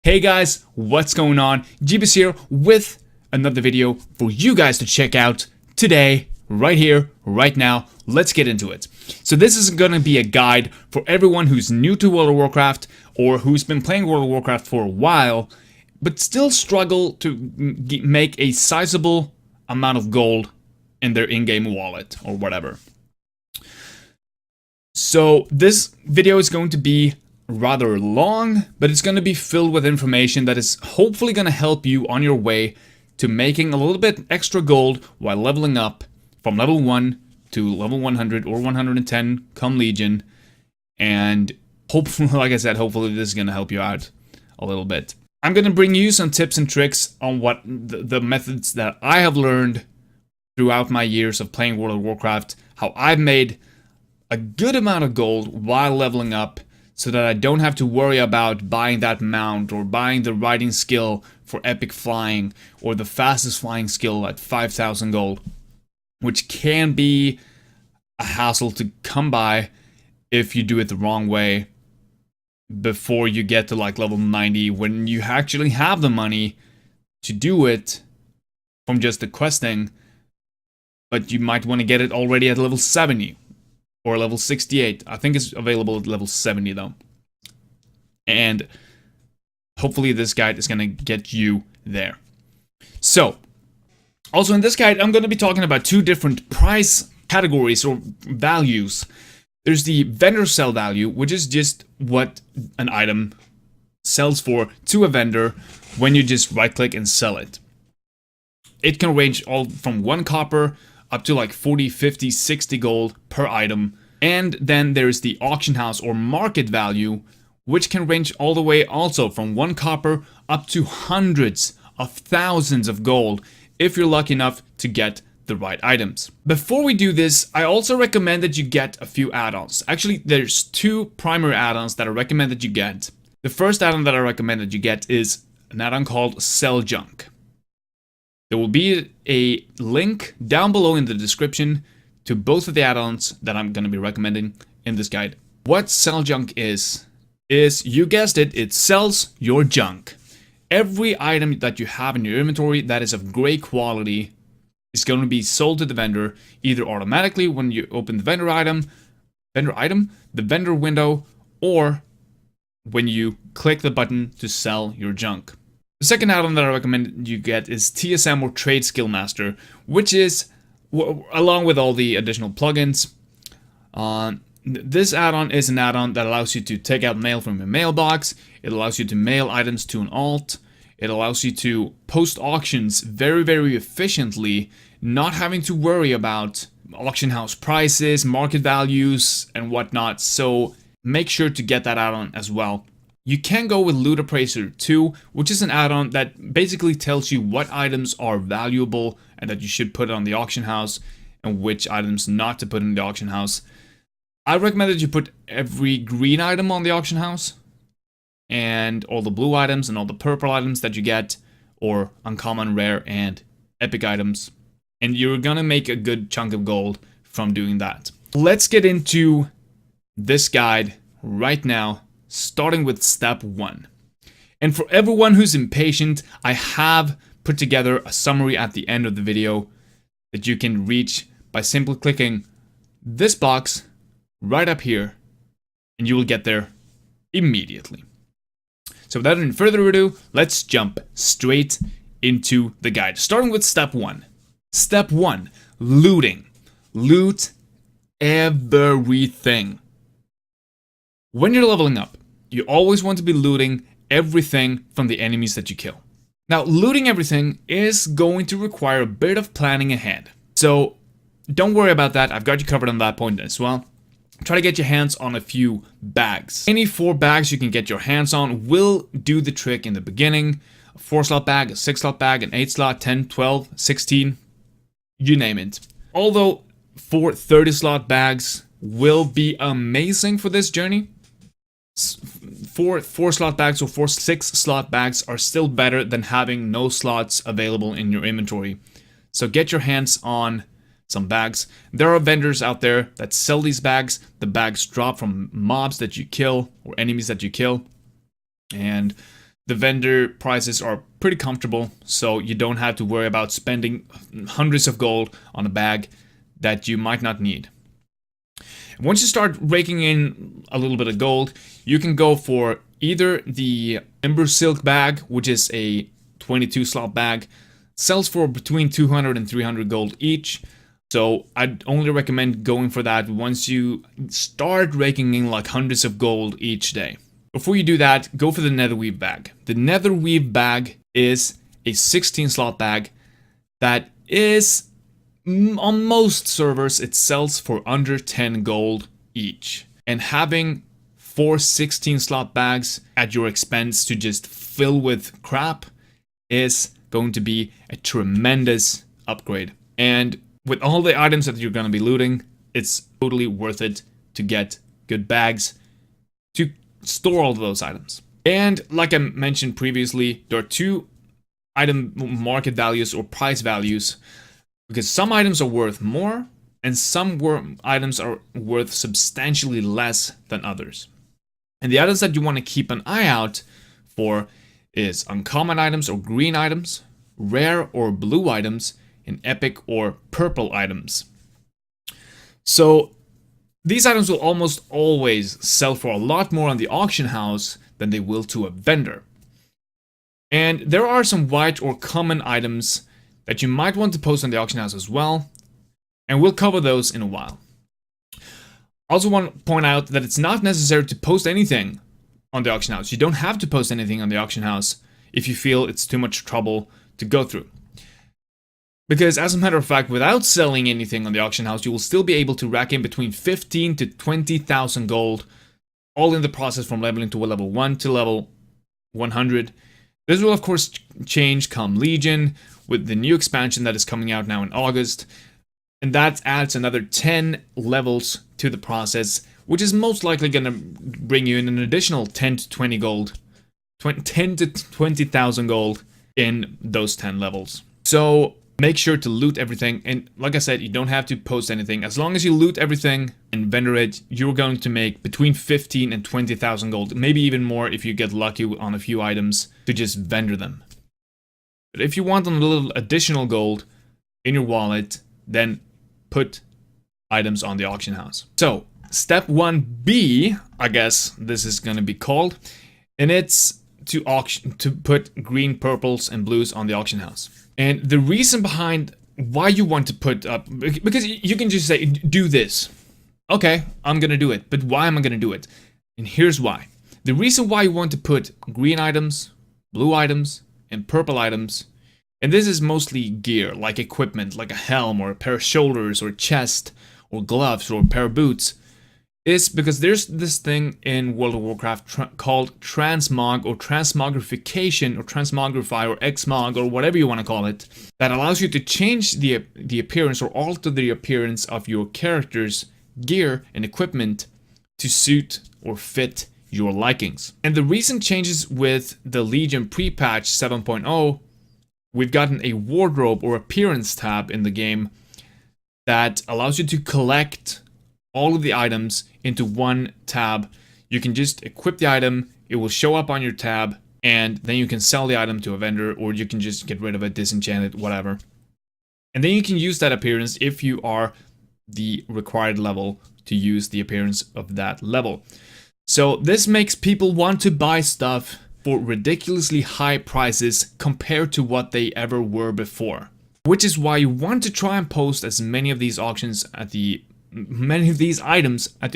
Hey guys, what's going on? Jeebus here with another video for you guys to check out today, right here, right now. Let's get into it. So this is going to be a guide for everyone who's new to World of Warcraft or who's been playing World of Warcraft for a while, but still struggle to make a sizable amount of gold in their in-game wallet or whatever. So this video is going to be rather long, but it's going to be filled with information that is hopefully going to help you on your way to making a little bit extra gold while leveling up from level 1 to level 100 or 110 come Legion. And hopefully, like I said, hopefully this is going to help you out a little bit. I'm going to bring you some tips and tricks on what the methods that I have learned throughout my years of playing World of Warcraft, how I've made a good amount of gold while leveling up, so that I don't have to worry about buying that mount or buying the riding skill for epic flying or the fastest flying skill at 5,000 gold, which can be a hassle to come by if you do it the wrong way before you get to like level 90, when you actually have the money to do it from just the questing, but you might want to get it already at level 70. Or level 68. I think it's available at level 70 though. And hopefully this guide is going to get you there. So, also in this guide, I'm going to be talking about two different price categories or values. There's the vendor sell value, which is just what an item sells for to a vendor when you just right click and sell it. It can range all from 1 copper up to like 40, 50, 60 gold per item. And then there's the auction house or market value, which can range all the way also from 1 copper up to hundreds of thousands of gold if you're lucky enough to get the right items. Before we do this, I also recommend that you get a few add-ons. Actually, there's 2 primary add-ons that I recommend that you get. The first add-on that I recommend that you get is an add-on called Sell Junk. There will be a link down below in the description to both of the add-ons that I'm going to be recommending in this guide. What Sell Junk is you guessed it, it sells your junk. Every item that you have in your inventory that is of great quality is going to be sold to the vendor, either automatically when you open the vendor window, or when you click the button to sell your junk. The second add-on that I recommend you get is TSM or Trade Skill Master, which is, along with all the additional plugins, this add-on is an add-on that allows you to take out mail from your mailbox. It allows you to mail items to an alt. It allows you to post auctions very, very efficiently, not having to worry about auction house prices, market values, and whatnot. So make sure to get that add-on as well. You can go with Loot Appraiser 2, which is an add-on that basically tells you what items are valuable and that you should put on the auction house and which items not to put in the auction house. I recommend that you put every green item on the auction house and all the blue items and all the purple items that you get, or uncommon, rare, and epic items. And you're gonna make a good chunk of gold from doing that. Let's get into this guide right now, starting with step 1. And for everyone who's impatient, I have put together a summary at the end of the video that you can reach by simply clicking this box right up here, and you will get there immediately. So without any further ado, let's jump straight into the guide, starting with step 1. Step 1, looting. Loot everything. When you're leveling up, you always want to be looting everything from the enemies that you kill. Now, looting everything is going to require a bit of planning ahead. So don't worry about that. I've got you covered on that point as well. Try to get your hands on a few bags. Any 4 bags you can get your hands on will do the trick in the beginning. A 4-slot bag, a 6-slot bag, an 8-slot, 10, 12, 16, you name it. Although 4 30-slot bags will be amazing for this journey, 4 4-slot bags or 4 6-slot bags are still better than having no slots available in your inventory. So get your hands on some bags. There are vendors out there that sell these bags. The bags drop from mobs that you kill or enemies that you kill. And The vendor prices are pretty comfortable, so you don't have to worry about spending hundreds of gold on a bag that you might not need. Once you start raking in a little bit of gold, you can go for either the Ember Silk bag, which is a 22 slot bag, sells for between 200 and 300 gold each. So I'd only recommend going for that once you start raking in like hundreds of gold each day. Before you do that, go for the Netherweave bag. The Netherweave bag is a 16 slot bag that is, on most servers, it sells for under 10 gold each. And having 4 16 slot bags at your expense to just fill with crap is going to be a tremendous upgrade. And with all the items that you're going to be looting, it's totally worth it to get good bags to store all of those items. And like I mentioned previously, there are two item market values or price values, because some items are worth more and some items are worth substantially less than others. And the items that you want to keep an eye out for is uncommon items or green items, rare or blue items, and epic or purple items. So these items will almost always sell for a lot more on the auction house than they will to a vendor. And there are some white or common items that you might want to post on the auction house as well, and we'll cover those in a while. I also want to point out that it's not necessary to post anything on the auction house. You don't have to post anything on the auction house if you feel it's too much trouble to go through. Because as a matter of fact, without selling anything on the auction house, you will still be able to rack in between 15 to 20,000 gold, all in the process from leveling to level 1 to level 100. This will of course change come Legion, with the new expansion that is coming out now in August, and that adds another 10 levels to the process, which is most likely going to bring you in an additional 10 to 20 gold, 10 to 20,000 gold in those 10 levels. So make sure to loot everything, and like I said, you don't have to post anything. As long as you loot everything and vendor it, you're going to make between 15 and 20,000 gold, maybe even more if you get lucky on a few items to just vendor them. But if you want a little additional gold in your wallet, then put items on the auction house. So, step 1B, I guess this is going to be called, and it's to put green, purples, and blues on the auction house. And the reason behind why you want to put up, because you can just say, do this. Okay, I'm going to do it, but why am I going to do it? And here's why. The reason why you want to put green items, blue items, and purple items, and this is mostly gear, like equipment, like a helm, or a pair of shoulders, or chest, or gloves, or a pair of boots, is because there's this thing in World of Warcraft called transmog, or transmogrification, or transmogrify, or xmog, or whatever you want to call it, that allows you to change the appearance or alter the appearance of your character's gear and equipment to suit or fit your likings. And the recent changes with the Legion pre-patch 7.0, we've gotten a wardrobe or appearance tab in the game that allows you to collect all of the items into one tab. You can just equip the item, it will show up on your tab, and then you can sell the item to a vendor, or you can just get rid of it, disenchant it, whatever. And then you can use that appearance if you are the required level to use the appearance of that level. So this makes people want to buy stuff for ridiculously high prices compared to what they ever were before. Which is why you want to try and post as many of these items at the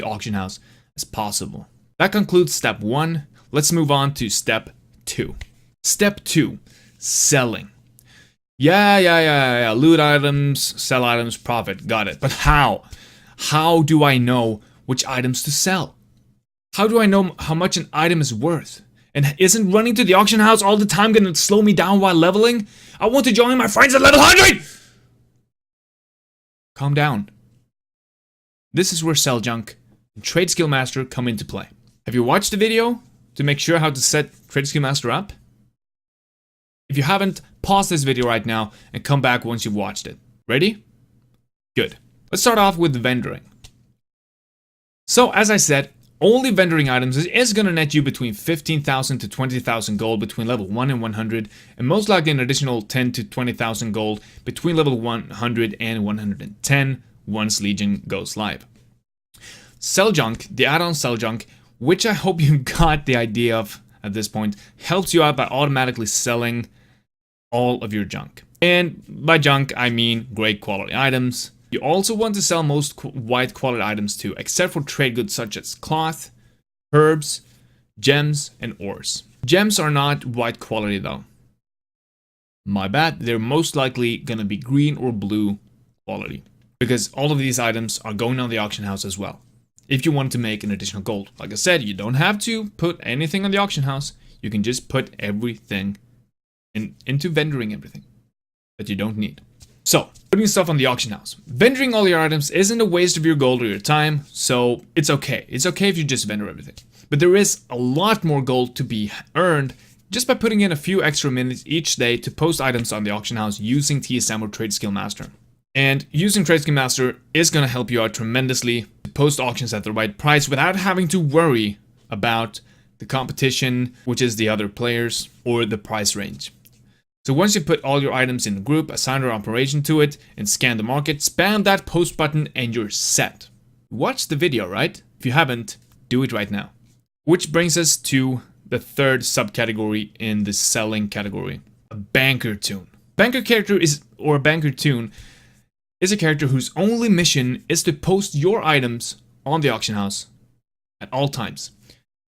auction house as possible. That concludes step 1. Let's move on to step 2. Step 2, selling. Yeah. Loot items, sell items, profit. Got it. But how? How do I know which items to sell? How do I know how much an item is worth? And isn't running to the auction house all the time gonna slow me down while leveling? I want to join my friends at level 100! Calm down. This is where Sell Junk and Trade Skill Master come into play. Have you watched the video to make sure how to set Trade Skill Master up? If you haven't, pause this video right now and come back once you've watched it. Ready? Good. Let's start off with vendoring. So, as I said, only vending items is going to net you between 15,000 to 20,000 gold between level 1 and 100, and most likely an additional 10 to 20,000 gold between level 100 and 110 once Legion goes live. Sell junk, the add-on sell junk, which I hope you got the idea of at this point, helps you out by automatically selling all of your junk. And by junk, I mean great quality items. You also want to sell most white quality items too, except for trade goods such as cloth, herbs, gems, and ores. Gems are not white quality though. My bad, they're most likely gonna be green or blue quality, because all of these items are going on the auction house as well. If you want to make an additional gold, like I said, you don't have to put anything on the auction house. You can just put everything into vendoring everything that you don't need. So, putting stuff on the auction house. Vendoring all your items isn't a waste of your gold or your time, so it's okay. It's okay if you just vendor everything. But there is a lot more gold to be earned just by putting in a few extra minutes each day to post items on the auction house using TSM or Trade Skill Master. And using Trade Skill Master is going to help you out tremendously to post auctions at the right price without having to worry about the competition, which is the other players, or the price range. So once you put all your items in a group, assign your operation to it, and scan the market, spam that post button and you're set. Watch the video, right? If you haven't, do it right now. Which brings us to the third subcategory in the selling category, a banker toon. Banker character is, or a banker toon, is a character whose only mission is to post your items on the auction house at all times.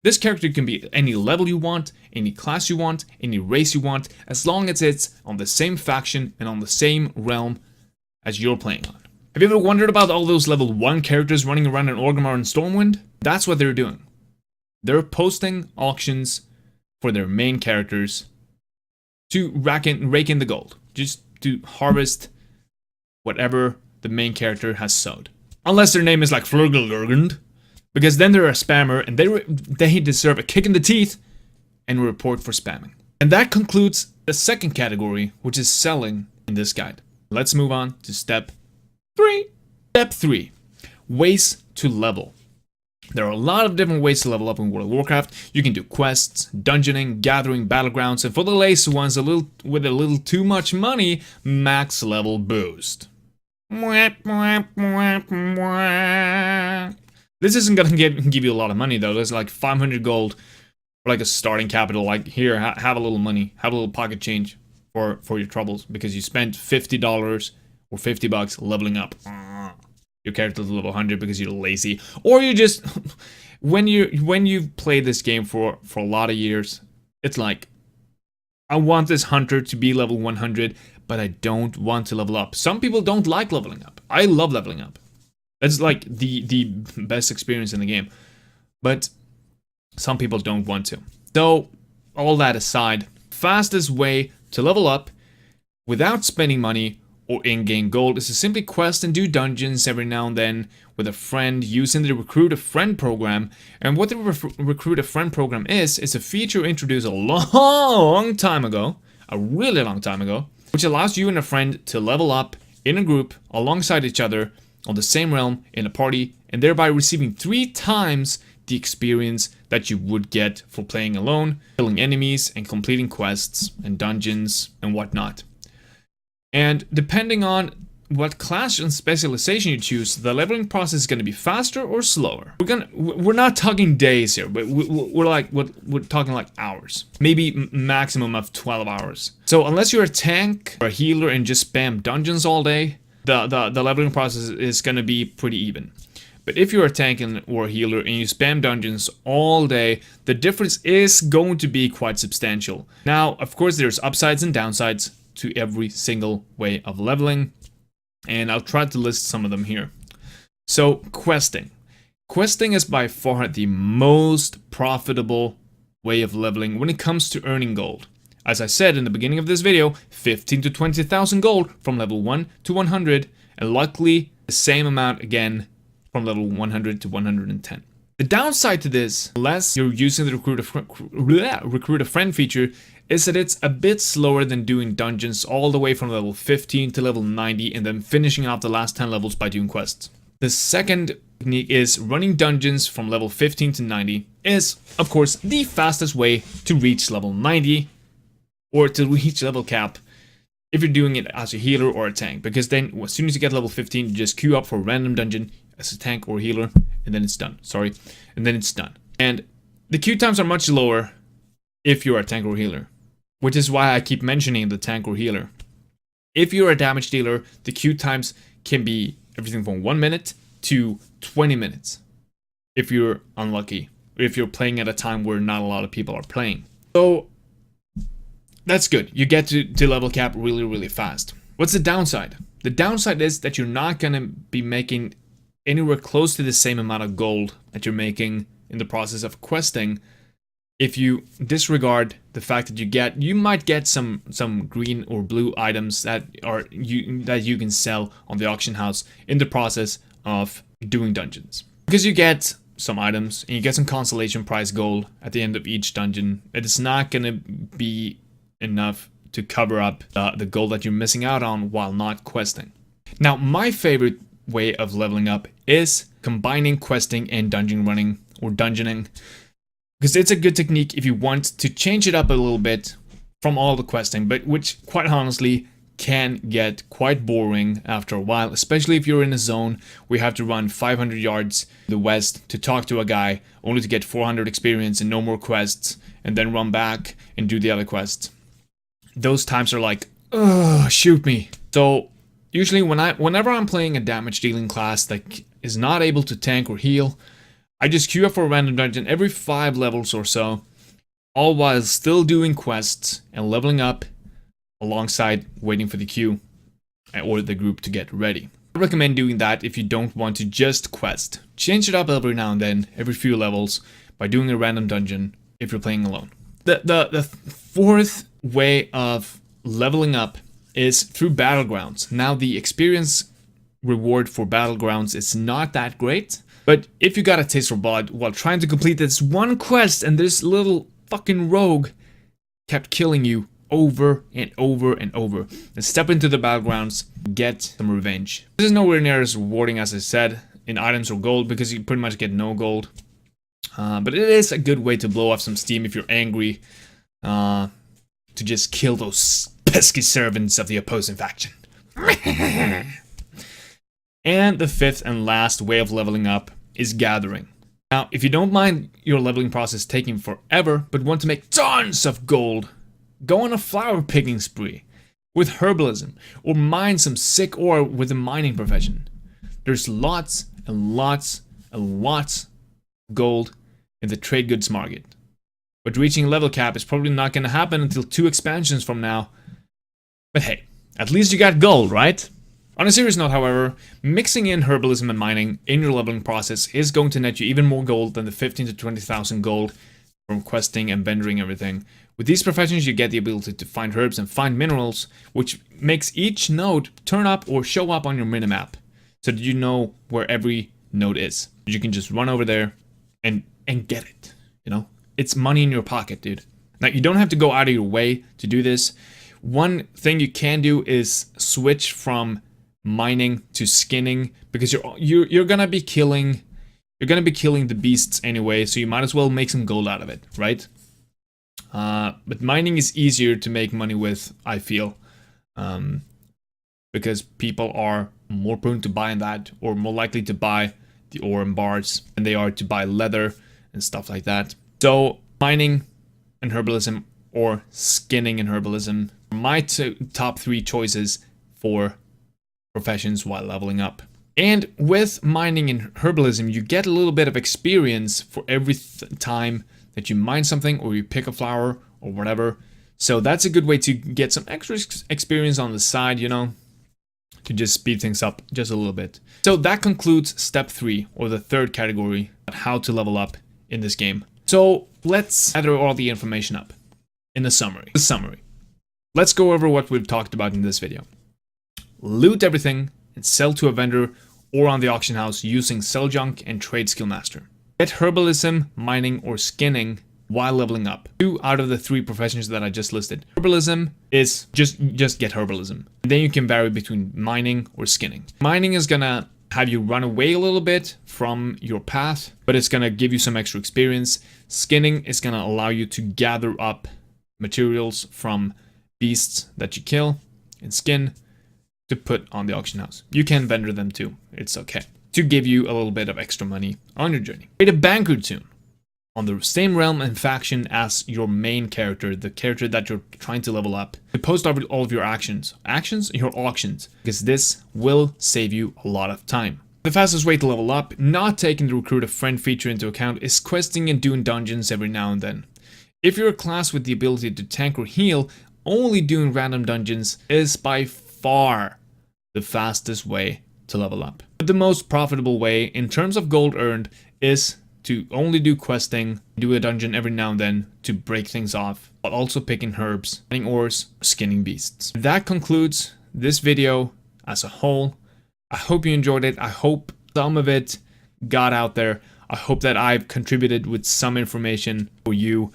This character can be any level you want, any class you want, any race you want, as long as it's on the same faction and on the same realm as you're playing on. Have you ever wondered about all those level 1 characters running around in Orgrimmar and Stormwind? That's what they're doing. They're posting auctions for their main characters to rake in the gold, just to harvest whatever the main character has sowed. Unless their name is like Flurgelurgund, because then they're a spammer and they deserve a kick in the teeth and a report for spamming. And that concludes the second category, which is selling in this guide. Let's move on to step 3. Step 3, ways to level. There are a lot of different ways to level up in World of Warcraft. You can do quests, dungeoning, gathering, battlegrounds, and for the lazy ones with a little too much money, max level boost. This isn't gonna give you a lot of money though. There's like 500 gold for like a starting capital. Like here, have a little money, have a little pocket change for your troubles because you spent $50 or $50 leveling up your character to level 100 because you're lazy, or you just when you've played this game for a lot of years, it's like, I want this hunter to be level 100, but I don't want to level up. Some people don't like leveling up. I love leveling up. It's like the best experience in the game. But some people don't want to. So, all that aside, fastest way to level up without spending money or in-game gold is to simply quest and do dungeons every now and then with a friend using the Recruit a Friend program. And what the Recruit a Friend program is a feature introduced a long time ago, a really long time ago, which allows you and a friend to level up in a group alongside each other on the same realm in a party, and thereby receiving 3 times the experience that you would get for playing alone, killing enemies, and completing quests and dungeons and whatnot. And depending on what class and specialization you choose, the leveling process is going to be faster or slower. We're not talking days here, but we're talking like hours, maybe maximum of 12 hours. So unless you're a tank or a healer and just spam dungeons all day, the leveling process is going to be pretty even. But if you're a tank or a healer and you spam dungeons all day, the difference is going to be quite substantial. Now, of course, there's upsides and downsides to every single way of leveling, and I'll try to list some of them here. So, questing. Questing is by far the most profitable way of leveling when it comes to earning gold. As I said in the beginning of this video, 15 to 20,000 gold from level 1 to 100, and likely the same amount again from level 100 to 110. The downside to this, unless you're using the Recruit a Friend feature, is that it's a bit slower than doing dungeons all the way from level 15 to level 90 and then finishing off the last 10 levels by doing quests. The second technique is running dungeons from level 15 to 90 is, of course, the fastest way to reach level 90 or to reach level cap if you're doing it as a healer or a tank, because then as soon as you get level 15, you just queue up for a random dungeon as a tank or healer, and then it's done. And then it's done. And the queue times are much lower if you're a tank or healer, which is why I keep mentioning the tank or healer. If you're a damage dealer, the queue times can be everything from 1 minute to 20 minutes if you're unlucky, or if you're playing at a time where not a lot of people are playing. So that's good. You get to level cap really, really fast. What's the downside? The downside is that you're not going to be making anywhere close to the same amount of gold that you're making in the process of questing if you disregard the fact that you might get some green or blue items that you can sell on the auction house in the process of doing dungeons. Because you get some items and you get some consolation prize gold at the end of each dungeon, it is not going to be enough to cover up the gold that you're missing out on while not questing. Now, my favorite way of leveling up is combining questing and dungeon running or dungeoning, because it's a good technique if you want to change it up a little bit from all the questing, but which quite honestly can get quite boring after a while, especially if you're in a zone where you have to run 500 yards to the west to talk to a guy only to get 400 experience and no more quests, and then run back and do the other quests. Those times are like, ugh, shoot me. So usually whenever I'm playing a damage dealing class that is not able to tank or heal, I just queue up for a random dungeon every 5 levels or so, all while still doing quests and leveling up alongside waiting for the queue or the group to get ready. I recommend doing that if you don't want to just quest. Change it up every now and then, every few levels, by doing a random dungeon if you're playing alone. The fourth way of leveling up is through Battlegrounds. Now, the experience reward for Battlegrounds is not that great, but if you got a taste for blood while trying to complete this one quest and this little fucking rogue kept killing you over and over and over, then step into the Battlegrounds, get some revenge. This is nowhere near as rewarding as I said in items or gold, because you pretty much get no gold. But it is a good way to blow off some steam if you're angry, to just kill those pesky servants of the opposing faction. And the fifth and last way of leveling up is gathering. Now, if you don't mind your leveling process taking forever, but want to make tons of gold, go on a flower picking spree with herbalism, or mine some sick ore with a mining profession. There's lots and lots and lots of gold in the trade goods market. But reaching level cap is probably not going to happen until 2 expansions from now. But hey, at least you got gold, right? On a serious note, however, mixing in herbalism and mining in your leveling process is going to net you even more gold than the 15 to 20,000 gold from questing and vendoring everything. With these professions, you get the ability to find herbs and find minerals, which makes each node turn up or show up on your minimap, so that you know where every node is. You can just run over there and get it, you know? It's money in your pocket, dude. Now, you don't have to go out of your way to do this. One thing you can do is switch from mining to skinning, because you're gonna be killing the beasts anyway, so you might as well make some gold out of it, right? But mining is easier to make money with, I feel, because people are more prone to buying that, or more likely to buy the ore and bars than they are to buy leather and stuff like that. So mining and herbalism, or skinning and herbalism, are my top 3 choices for professions while leveling up. And with mining and herbalism, you get a little bit of experience for every time that you mine something or you pick a flower or whatever. So that's a good way to get some extra experience on the side, you know, to just speed things up just a little bit. So that concludes step 3, or the third category, of how to level up in this game. So let's gather all the information up in a summary. Let's go over what we've talked about in this video. Loot everything and sell to a vendor or on the auction house using Sell Junk and Trade Skill Master. Get herbalism, mining, or skinning while leveling up. 2 out of the 3 professions that I just listed. Herbalism is just get herbalism. And then you can vary between mining or skinning. Mining is gonna have you run away a little bit from your path, but it's gonna give you some extra experience. Skinning is gonna allow you to gather up materials from beasts that you kill and skin to put on the auction house. You can vendor them too, it's okay, to give you a little bit of extra money on your journey. Create a banker toon on the same realm and faction as your main character, the character that you're trying to level up. To post all of your your auctions, because this will save you a lot of time. The fastest way to level up, not taking the recruit a friend feature into account, is questing and doing dungeons every now and then. If you're a class with the ability to tank or heal, only doing random dungeons is by far the fastest way to level up. But the most profitable way in terms of gold earned is to only do questing, do a dungeon every now and then to break things off, while also picking herbs, mining ores, skinning beasts. That concludes this video as a whole. I hope you enjoyed it. I hope some of it got out there. I hope that I've contributed with some information for you.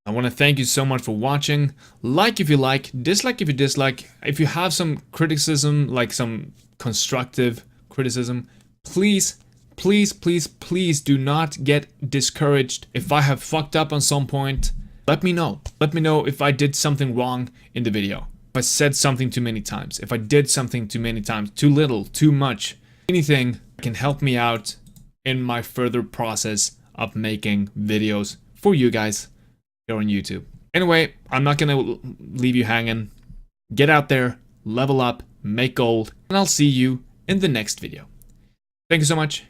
I want to thank you so much for watching. Like if you like, dislike if you dislike. If you have some criticism, like some constructive criticism, please do not get discouraged. If I have fucked up on some point, let me know. Let me know if I did something wrong in the video. If I said something too many times. If I did something too many times. Too little, too much. Anything can help me out in my further process of making videos for you guys here on YouTube. Anyway, I'm not gonna leave you hanging. Get out there, level up, make gold, and I'll see you in the next video. Thank you so much.